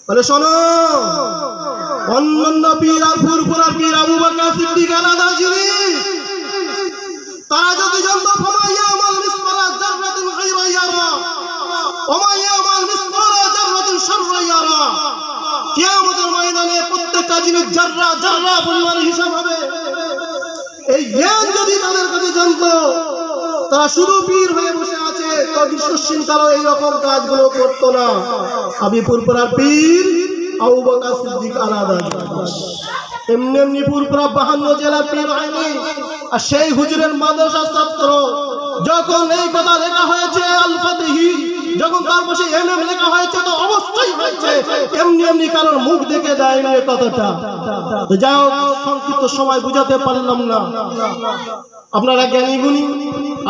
বলে শোনো, অন্যান্য পীর আর ফুরফুরার পীর আবু বকর সিদ্দিক আলাদা জিনিস। তারা যদি জানতো ফামাইয়া আমাল মিসকালা যাররাতিন খায়রা ইয়ারা ওয়া ইয়ামাল মিসকালা যাররাতিন শাররা ইয়ারা, কিয়ামতের ময়দানে প্রত্যেকটা জিনিস যাররা যাররা পরিমাণ হিসাব হবে। এই জ্ঞান যদি তাদের কাছে জানতো, তারা শুধু পীর হয়ে বসে আছে, তো বিশ্বসীন কারো এইরকম কাজগুলো করতো না। আমি ফুরফুরার পীর আবু বকর সিদ্দিক আলাদা। এমনি এমনি ফুরফুরা 52 জেলার পীর হয়নি। আর সেই হুজুরের মাদ্রাসার ছাত্র যখন এই কথা লেখা হয়েছে আল ফাতিহি, যখন তার পাশে এমএম লেখা হয়েছে, তো অবশ্যই হয়েছে এমনি এমনি কারোর মুখ দেখে দেয় না কথাটা। তো যাও, সংক্ষিপ্ত সময় বুঝাতে পারলাম না। আপনারা জ্ঞানী গুণী,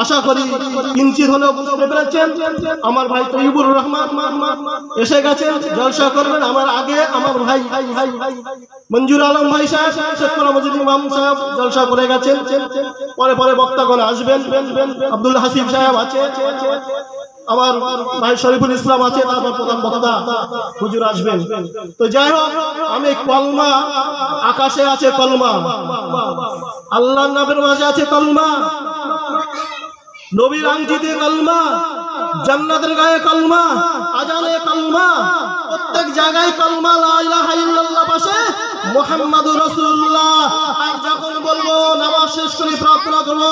আশা করি কিঞ্চিত হলেও বুঝতে পেরেছেন। আমার ভাই তৈবুর রহমান এসে গেছেন, জলসা করবেন। আমার আগে আমার ভাই মঞ্জুর আলম ভাই সাহেব, শেখপুরা মসজিদ ইমাম সাহেব জলসা করে গেছেন। পরে পরে বক্তাগণ আসবেন। আব্দুল হাসিব সাহেব আছে, আমার ভাই শরীফুল ইসলাম আছে, তারপর প্রধান বক্তা হুজুর আসবেন। তো যাই হোক, আমি কলমা, আকাশে আছে কলমা, আল্লাহর নামের মাঝে আছে কলমা, নবীর আংটিতে কলমা, জান্নাতের গায়ে কলমা, আজানে কলমা, প্রত্যেক জায়গায় কলমা, লা ইলাহা ইল্লাল্লাহ পাশে মুহাম্মাদুর রাসূলুল্লাহ। আর যখন বলবো নামাজ শেষ করে প্রার্থনা করব,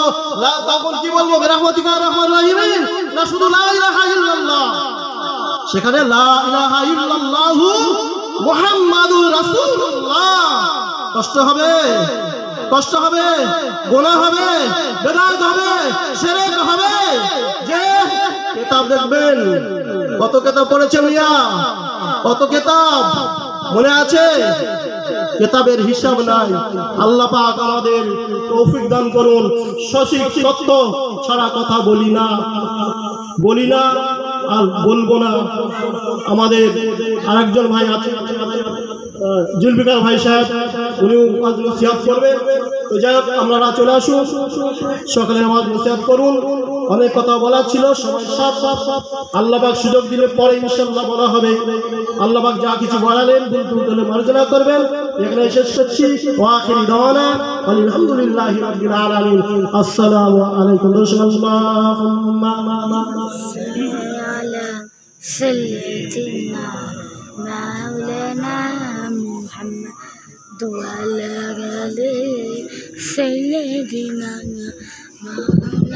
তখন কি বলবো? বিরহমাতিকা রাহমার রাহিমিন, না শুধু লা ইলাহা ইল্লাল্লাহ? সেখানে লা ইলাহা ইল্লাল্লাহু মুহাম্মাদুর রাসূলুল্লাহ। কষ্ট হবে, কষ্ট হবে, গুনাহ হবে, বেদাত হবে, শিরক হবে। যে কিতাব দেখবেন, কত কিতাব পড়েছেন মিয়া, কত কিতাব মনে আছে? কিতাবের হিসাব নাই। আল্লাহ পাক আমাদের তৌফিক দান করুন। সঠিক সত্য ছাড়া কথা বলি না আর বলবো না। আমাদের আরেকজন ভাই আছে, জুলফিকার ভাই সাহেব, উনিও আজ নসিহত করবেন। তো যাই হোক, আপনারা চলে আসুন, সকালে নামাজ নসিহত করুন। অনেক কথা বলার ছিল, সময় সাথ আল্লাহ পাক সুযোগ দিলে পরে ইনশাআল্লাহ বলা হবে। আল্লাহ পাক যা কিছু বলালেন ভুল মার্জনা করবেন। এখানে শেষ করছি। ওয়া আখিরি দাওয়ানা আলহামদুলিল্লাহি রাব্বিল আলামিন। আসসালামু আলাইকুম রাহমাতুল্লাহি سيدنا مولانا محمد وعلى آله سيدنا